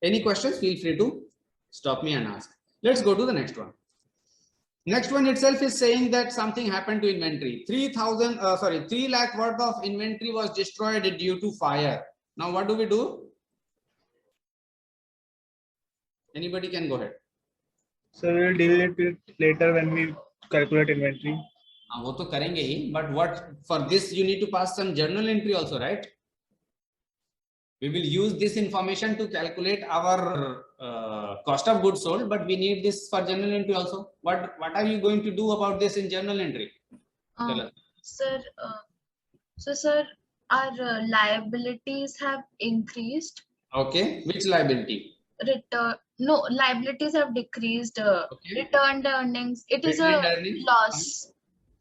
Any questions? Feel free to stop me and ask. Let's go to the next one. Next one itself is saying that something happened to inventory. 3 lakh worth of inventory was destroyed due to fire. Now what do we do? Anybody can go ahead. So we will deal it later when we calculate inventory. वो तो करेंगे ही, but what for this you need to pass some journal entry also, right? We will use this information to calculate our cost of goods sold, but we need this for journal entry also. What are you going to do about this in journal entry? Sir, sir, our liabilities have increased. Okay, which liability? No, liabilities have decreased. Okay. Returned earnings. It is Retained a earning? loss.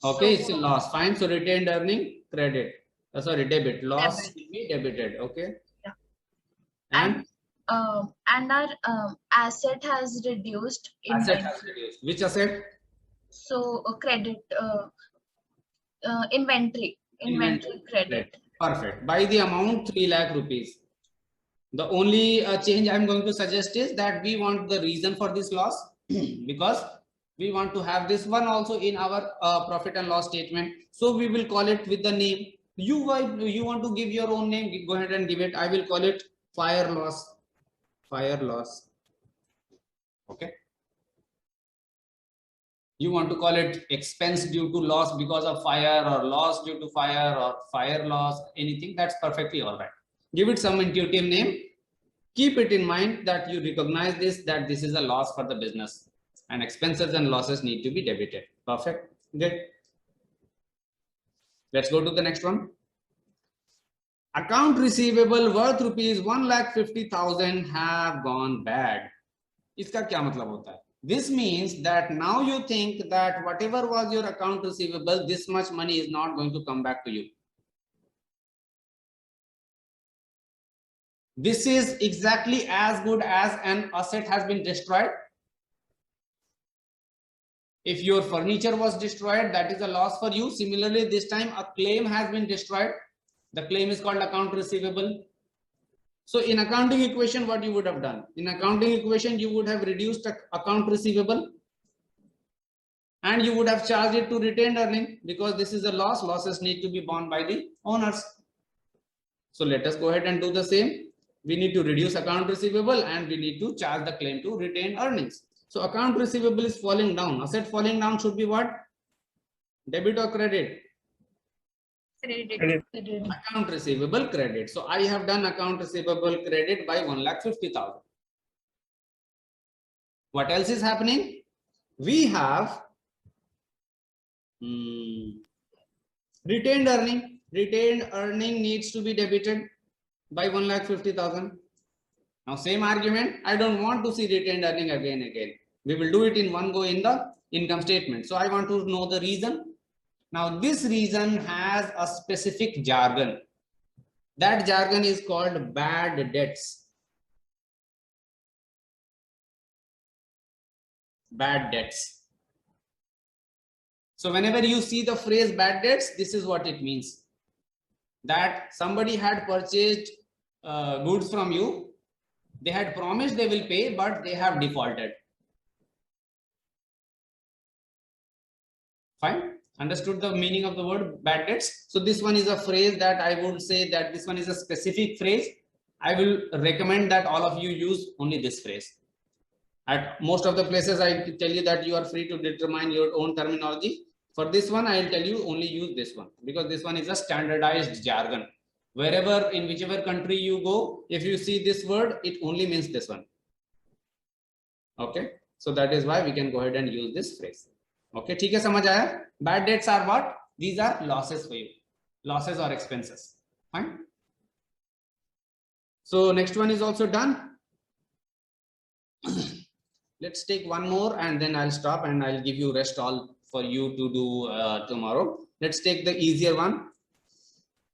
Okay, so, it's a loss. Fine. So retained earning credit. Sorry, debit. Loss debit. will be debited. Okay. Yeah. And our asset has reduced. Asset has reduced. Which asset? So credit. Inventory credit. Perfect. By the amount 3 lakh rupees. The only change I'm going to suggest is that we want the reason for this loss because we want to have this one also in our profit and loss statement. So we will call it with the name. You want to give your own name, go ahead and give it. I will call it fire loss. Fire loss. Okay. You want to call it expense due to loss because of fire, or loss due to fire, or fire loss, anything, that's perfectly all right. Give it some intuitive name. Keep it in mind that you recognize this, that this is a loss for the business and expenses and losses need to be debited. Perfect. Good. Let's go to the next one. Account receivable worth rupees 1,50,000 have gone bad. इसका क्या मतलब होता है? This means that now you think that whatever was your account receivable, this much money is not going to come back to you. This is exactly as good as an asset has been destroyed. If your furniture was destroyed, that is a loss for you. Similarly, this time a claim has been destroyed. The claim is called account receivable. So in accounting equation, what you would have done? In accounting equation, you would have reduced account receivable and you would have charged it to retained earning because this is a loss. Losses need to be borne by the owners. So let us go ahead and do the same. We need to reduce account receivable and we need to charge the claim to retained earnings. So account receivable is falling down. Asset falling down should be what? Debit or credit? Credit. Account receivable credit. So I have done account receivable credit by 1,50,000. What else is happening? We have retained earning. Retained earning needs to be debited by 1,50,000. Now same argument. I don't want to see retained earning again. We will do it in one go in the income statement. So I want to know the reason. Now this reason has a specific jargon. That jargon is called bad debts. Bad debts. So whenever you see the phrase bad debts, this is what it means. That somebody had purchased goods from you. They had promised they will pay, but they have defaulted. Fine. Understood the meaning of the word bad debts? So this one is a phrase that I would say that this one is a specific phrase. I will recommend that all of you use only this phrase. At most of the places I tell you that you are free to determine your own terminology. For this one, I will tell you only use this one because this one is a standardized jargon. Wherever, in whichever country you go, if you see this word, it only means this one. Okay. So that is why we can go ahead and use this phrase. Okay, ठीक है, समझ आया? Bad debts are what? These are losses for you. Losses or expenses. Fine. So next one is also done. Let's take one more and then I'll stop and I'll give you rest all for you to do tomorrow. Let's take the easier one.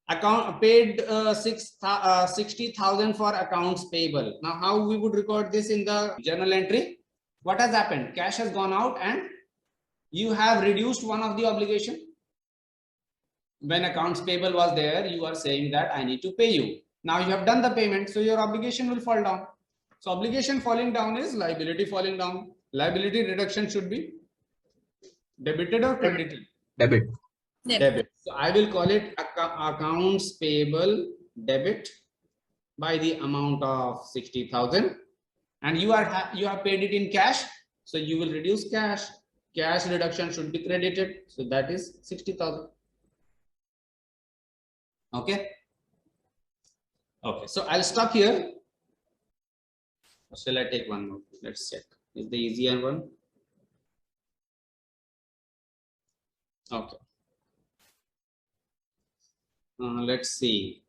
Account paid 60,000 for accounts payable. Now how we would record this in the journal entry? What has happened? Cash has gone out and you have reduced one of the obligation. When accounts payable was there, you are saying that I need to pay you. Now you have done the payment, so your obligation will fall down. So obligation falling down is liability falling down. Liability reduction should be debited or credited? Debit. Debit. So I will call it accounts payable debit by the amount of 60,000, and you have paid it in cash, so you will reduce cash. Cash reduction should be credited, so that is 60,000. Okay. Okay, so I'll stop here. Or shall I take one more? Let's check. Is the easier one? Okay. Let's see.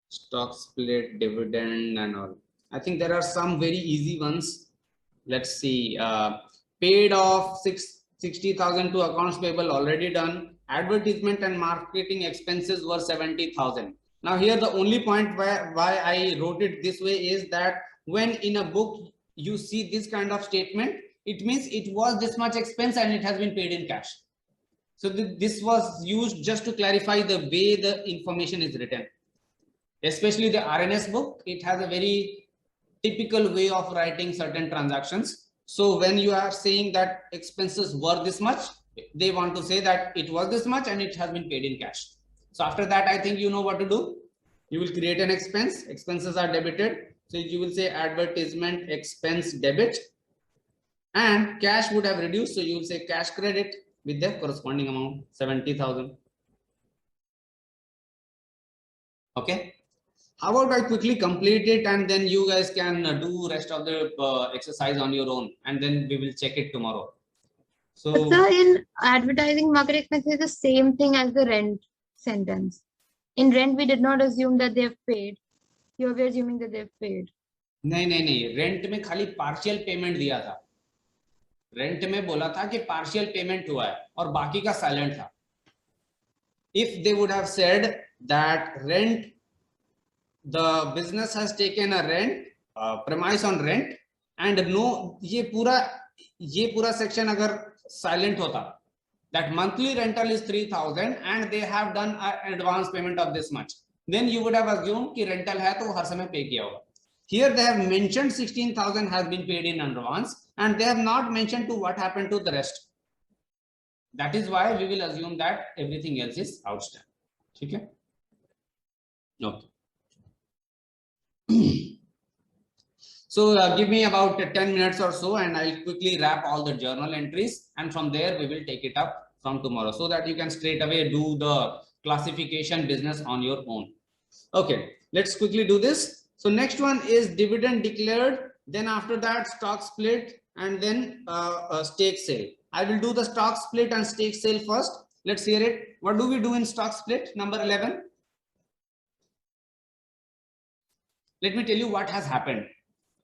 Stock split, dividend, and all. I think there are some very easy ones. Let's see. Paid off 60,000 to accounts payable, already done. Advertisement and marketing expenses were 70,000. Now here the only point why I wrote it this way is that when in a book you see this kind of statement, it means it was this much expense and it has been paid in cash. So this was used just to clarify the way the information is written. Especially the RNS book, it has a very typical way of writing certain transactions. So when you are saying that expenses were this much, they want to say that it was this much and it has been paid in cash. So after that, I think you know what to do. You will create an expense. Expenses are debited. So you will say advertisement expense debit, and cash would have reduced. So you will say cash credit with the corresponding amount, 70,000. Okay. How about I quickly complete it and then you guys can do rest of the exercise on your own, and then we will check it tomorrow. So Sir, in advertising market expenses, the same thing as the rent sentence. In rent, we did not assume that they've paid. Here we're assuming that they've paid. नहीं, rent में खाली partial payment दिया था. Rent में बोला था कि partial payment हुआ है और बाकी का साइलेंट था. If they would have said that rent, the business has taken a rent, premise on rent, and no, ये पूरा section अगर silent होता, that monthly rental is 3,000 and they have done an advance payment of this much, then you would have assumed कि rental है तो हर समय pay किया होगा. Here they have mentioned 16,000 has been paid in advance and they have not mentioned to what happened to the rest. That is why we will assume that everything else is outstanding. Okay. Okay. So give me about 10 minutes or so and I'll quickly wrap all the journal entries, and from there we will take it up from tomorrow so that you can straight away do the classification business on your own. Okay, let's quickly do this. So next one is dividend declared, then after that stock split, and then stake sale. I will do the stock split and stake sale first. Let's hear it. What do we do in stock split? Number 11. Let me tell you what has happened.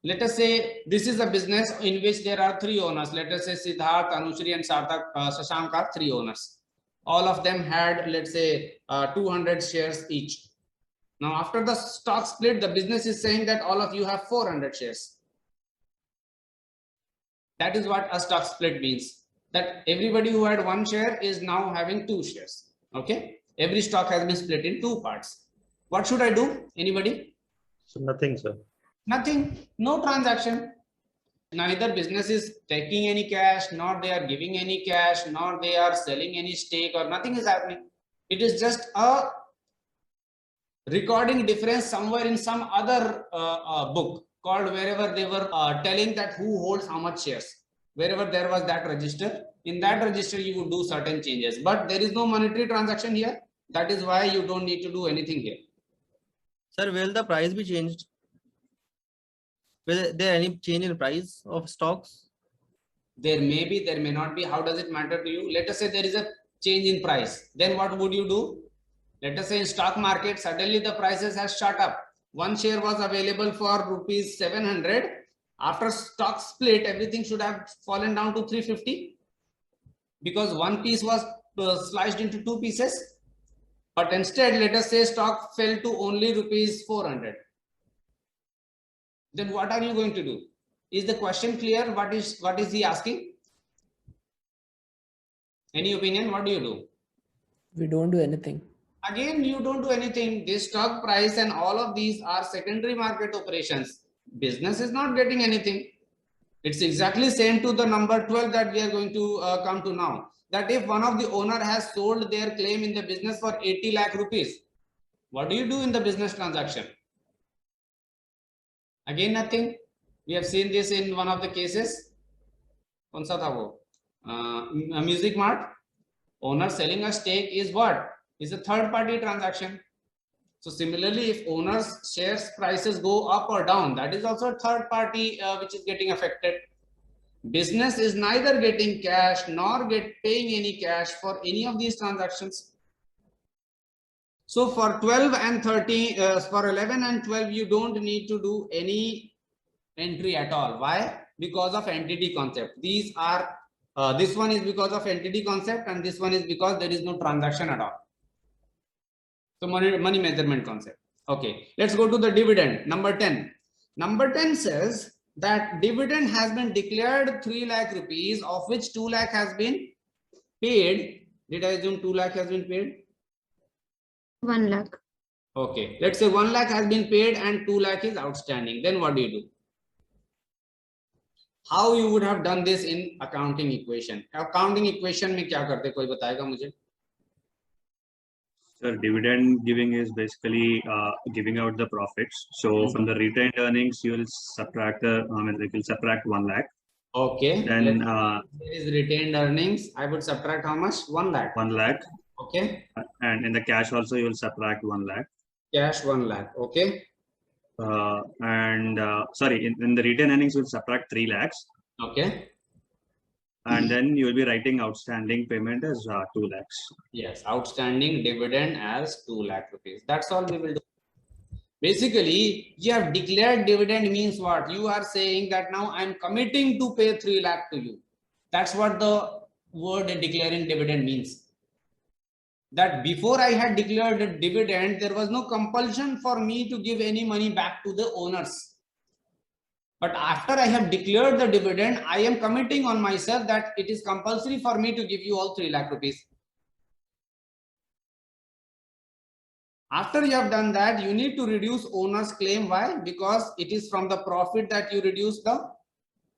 Let us say this is a business in which there are 3 owners. Let us say Siddharth, Anushri and Shashank are 3 owners. All of them had, let's say, 200 shares each. Now, after the stock split, the business is saying that all of you have 400 shares. That is what a stock split means. That everybody who had 1 share is now having 2 shares. Okay. Every stock has been split in 2 parts. What should I do? Anybody? So nothing, sir. Nothing. No transaction. Neither business is taking any cash, nor they are giving any cash, nor they are selling any stake, or nothing is happening. It is just a recording difference somewhere in some other book called wherever they were telling that who holds how much shares. Wherever there was that register, in that register you would do certain changes, but there is no monetary transaction here. That is why you don't need to do anything here. Sir, will the price be changed? Will there any change in price of stocks? There may be, there may not be. How does it matter to you? Let us say there is a change in price. Then what would you do? Let us say in stock market, suddenly the prices has shot up. 1 share was available for rupees 700. After stock split, everything should have fallen down to 350 because 1 piece was sliced into 2 pieces. But instead, let us say stock fell to only rupees 400. Then what are you going to do? Is the question clear? What is he asking? Any opinion? What do you do? We don't do anything. Again, you don't do anything. This stock price and all of these are secondary market operations. Business is not getting anything. It's exactly same to the number 12 that we are going to come to now. That if one of the owner has sold their claim in the business for 80 lakh rupees, what do you do in the business transaction? Again, nothing. We have seen this in one of the cases. कौन सा था वो? Music Mart. Owner selling a stake is what? Is a third party transaction. So similarly, if owners shares prices go up or down, that is also a third party which is getting affected. Business is neither getting cash nor paying any cash for any of these transactions. So for 12 and 13, for 11 and 12, you don't need to do any entry at all. Why? Because of entity concept. These are, this one is because of entity concept, and this one is because there is no transaction at all. So money measurement concept. Okay, let's go to the dividend. Number 10. Number 10 says that dividend has been declared 3 lakh rupees, of which 2 lakh has been paid. Did I assume 2 lakh has been paid? 1 lakh. Okay, let's say 1 lakh has been paid and 2 lakh is outstanding. Then what do you do? How you would have done this in accounting equation? Accounting equation में क्या करते कोई बताएगा मुझे? Sir, dividend giving is basically giving out the profits. So from the retained earnings, you will subtract the, it will subtract 1 lakh. Okay. Then there is retained earnings. I would subtract how much? 1 lakh. 1 lakh. Okay. And in the cash also, you will subtract 1 lakh. Cash 1 lakh. Okay. Sorry, in the retained earnings, you will subtract 3 lakhs. Okay. And then you will be writing outstanding payment as 2 lakhs. Yes, outstanding dividend as 2 lakh rupees. That's all we will do. Basically, you have declared dividend means what? You are saying that now I am committing to pay 3 lakh to you. That's what the word declaring dividend means. That before I had declared a dividend, there was no compulsion for me to give any money back to the owners. But after I have declared the dividend, I am committing on myself that it is compulsory for me to give you all 3 lakh rupees. After you have done that, you need to reduce owner's claim. Why? Because it is from the profit that you reduce the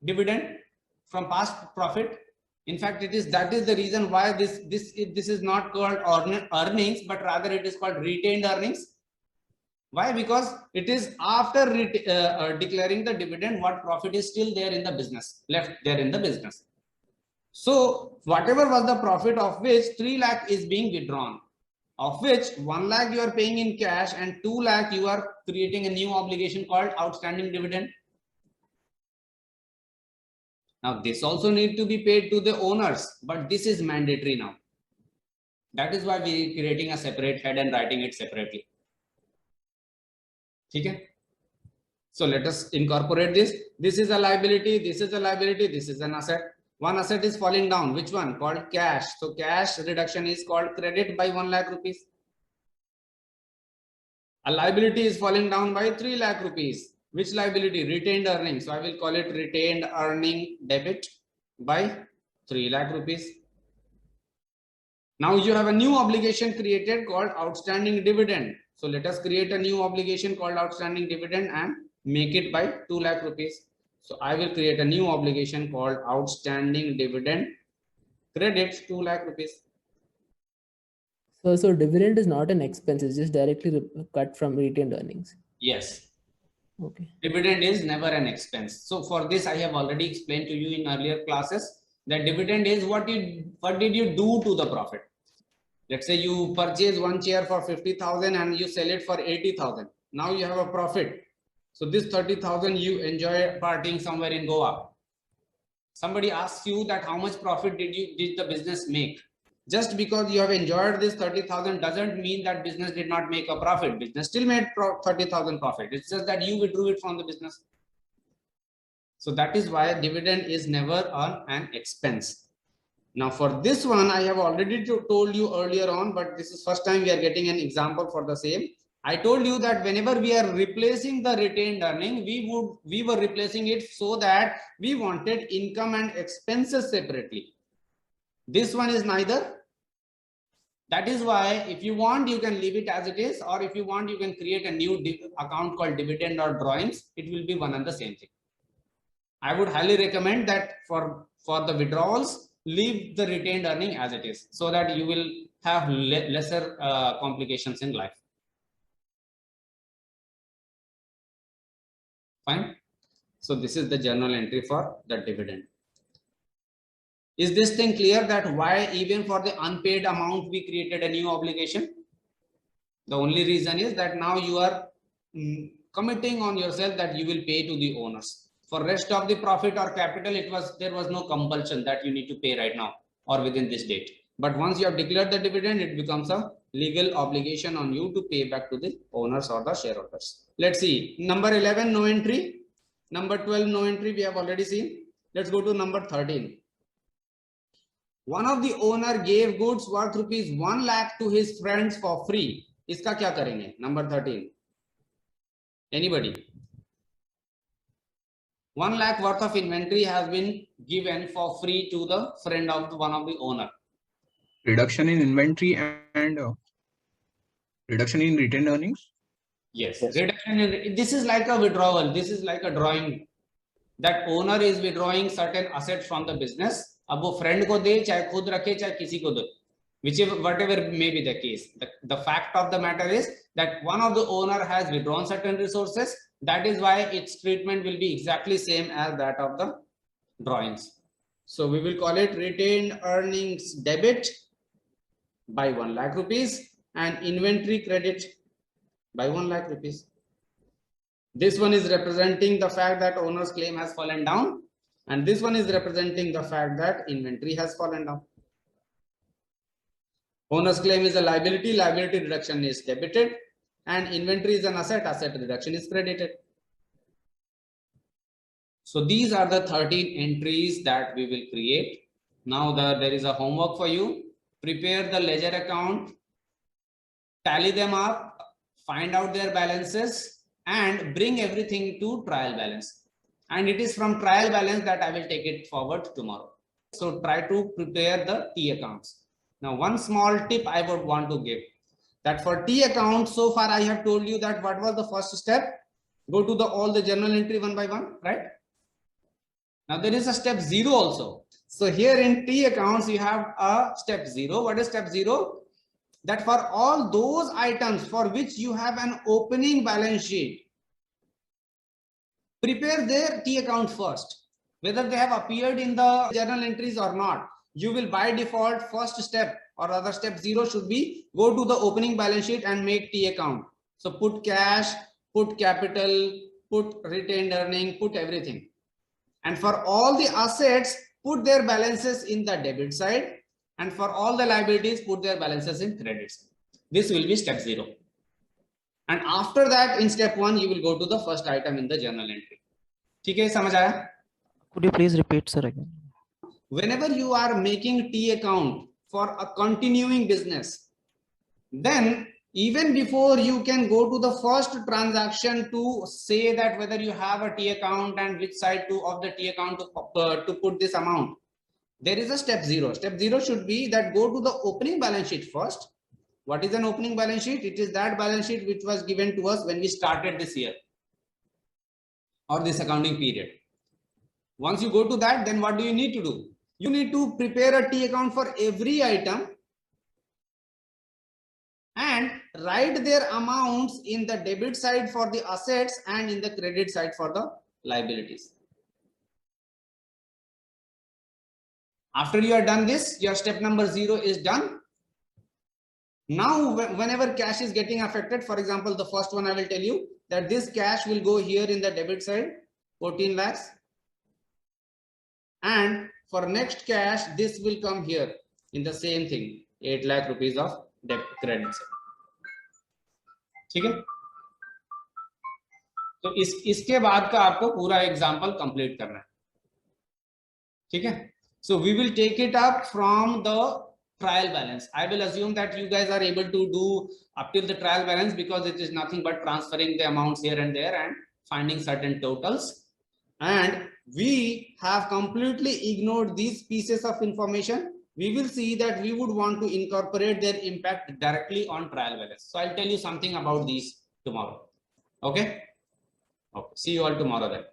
dividend from past profit. In fact, that is the reason why this is not called earnings, but rather it is called retained earnings. Why? Because it is after declaring the dividend, what profit is still there in the business, left there in the business. So whatever was the profit, of which 3 lakh is being withdrawn, of which 1 lakh you are paying in cash and 2 lakh you are creating a new obligation called outstanding dividend. Now this also need to be paid to the owners, but this is mandatory now. That is why we are creating a separate head and writing it separately. Okay? So let us incorporate this. This is a liability, this is a liability, this is an asset. One asset is falling down. Which one? Called cash. So cash reduction is called credit by 1 lakh rupees. A liability is falling down by 3 lakh rupees. Which liability? Retained earnings. So I will call it retained earning debit by 3 lakh rupees. Now you have a new obligation created called outstanding dividend. So let us create a new obligation called outstanding dividend and make it by 2 lakh rupees. So I will create a new obligation called outstanding dividend credit 2 lakh rupees. So dividend is not an expense, it's just directly cut from retained earnings. Yes. Okay. Dividend is never an expense. So for this, I have already explained to you in earlier classes that dividend is what did you do to the profit. Let's say you purchase one chair for 50,000 and you sell it for 80,000. Now you have a profit. So this 30,000 you enjoy partying somewhere in Goa. Somebody asks you that how much profit did the business make? Just because you have enjoyed this 30,000 doesn't mean that business did not make a profit. Business still made 30,000 profit. It's just that you withdrew it from the business. So that is why dividend is never an expense. Now for this one, I have already told you earlier on, but this is first time we are getting an example for the same. I told you that whenever we are replacing the retained earning, we were replacing it so that we wanted income and expenses separately. This one is neither. That is why if you want, you can leave it as it is, or if you want, you can create a new account called dividend or drawings. It will be one and the same thing. I would highly recommend that for the withdrawals, leave the retained earning as it is, so that you will have lesser complications in life. Fine. So this is the journal entry for the dividend. Is this thing clear, that why even for the unpaid amount we created a new obligation? The only reason is that now you are committing on yourself that you will pay to the owners. For rest of the profit or capital, there was no compulsion that you need to pay right now or within this date. But once you have declared the dividend, it becomes a legal obligation on you to pay back to the owners or the shareholders. Let's see. Number 11, no entry. Number 12, no entry. We have already seen. Let's go to number 13. One of the owner gave goods worth rupees 1 lakh to his friends for free. इसका क्या करेंगे? Number 13. Anybody? 1 lakh worth of inventory has been given for free to the friend of one of the owner. Reduction in inventory and reduction in retained earnings. Yes. Reduction in, this is like a withdrawal. This is like a drawing. That owner is withdrawing certain assets from the business. अब वो friend को दे, चाहे खुद रखे, चाहे किसी को दे, whatever may be the case. The fact of the matter is that one of the owner has withdrawn certain resources. That is why its treatment will be exactly same as that of the drawings. So we will call it retained earnings debit by 1 lakh rupees and inventory credit by 1 lakh rupees. This one is representing the fact that owner's claim has fallen down, and this one is representing the fact that inventory has fallen down. Owner's claim is a liability, liability reduction is debited, and inventory is an asset, asset reduction is credited. So these are the 13 entries that we will create. Now there is a homework for you. Prepare the ledger account, tally them up, find out their balances, and bring everything to trial balance. And it is from trial balance that I will take it forward tomorrow. So try to prepare the T accounts. Now, one small tip I would want to give, that for T account, so far I have told you that what was the first step? Go to all the journal entry one by one, right? Now there is a step 0 also. So here in T accounts, you have a step 0. What is step 0? That for all those items for which you have an opening balance sheet, prepare their T account first. Whether they have appeared in the journal entries or not, you will by default first step or rather step 0 should be go to the opening balance sheet and make T account. So put cash, put capital, put retained earning, put everything. And for all the assets, put their balances in the debit side, and for all the liabilities, put their balances in credit side. This will be step 0. And after that, in step 1, you will go to the first item in the journal entry. Okay, samajh aaya? Could you please repeat, sir, again? Whenever you are making T account for a continuing business, then even before you can go to the first transaction to say that whether you have a T account and which side of the T account to put this amount, there is a step 0. Step 0 should be that go to the opening balance sheet first. What is an opening balance sheet? It is that balance sheet which was given to us when we started this year or this accounting period. Once you go to that, then what do you need to do? You need to prepare a T account for every item and write their amounts in the debit side for the assets and in the credit side for the liabilities. After you are done this, your step number 0 is done. Now, whenever cash is getting affected, for example, the first one I will tell you that this cash will go here in the debit side, 14 lakhs. And for next cash, this will come here in the same thing, 8 lakh rupees of debt credit side. ठीक है? तो इसके बाद का आपको पूरा example complete करना है. ठीक है? So we will take it up from the trial balance. I will assume that you guys are able to do up till the trial balance because it is nothing but transferring the amounts here and there and finding certain totals. And we have completely ignored these pieces of information we will see that we would want to incorporate their impact directly on trial balance. So I'll tell you something about these tomorrow. Okay. Okay. See you all tomorrow then.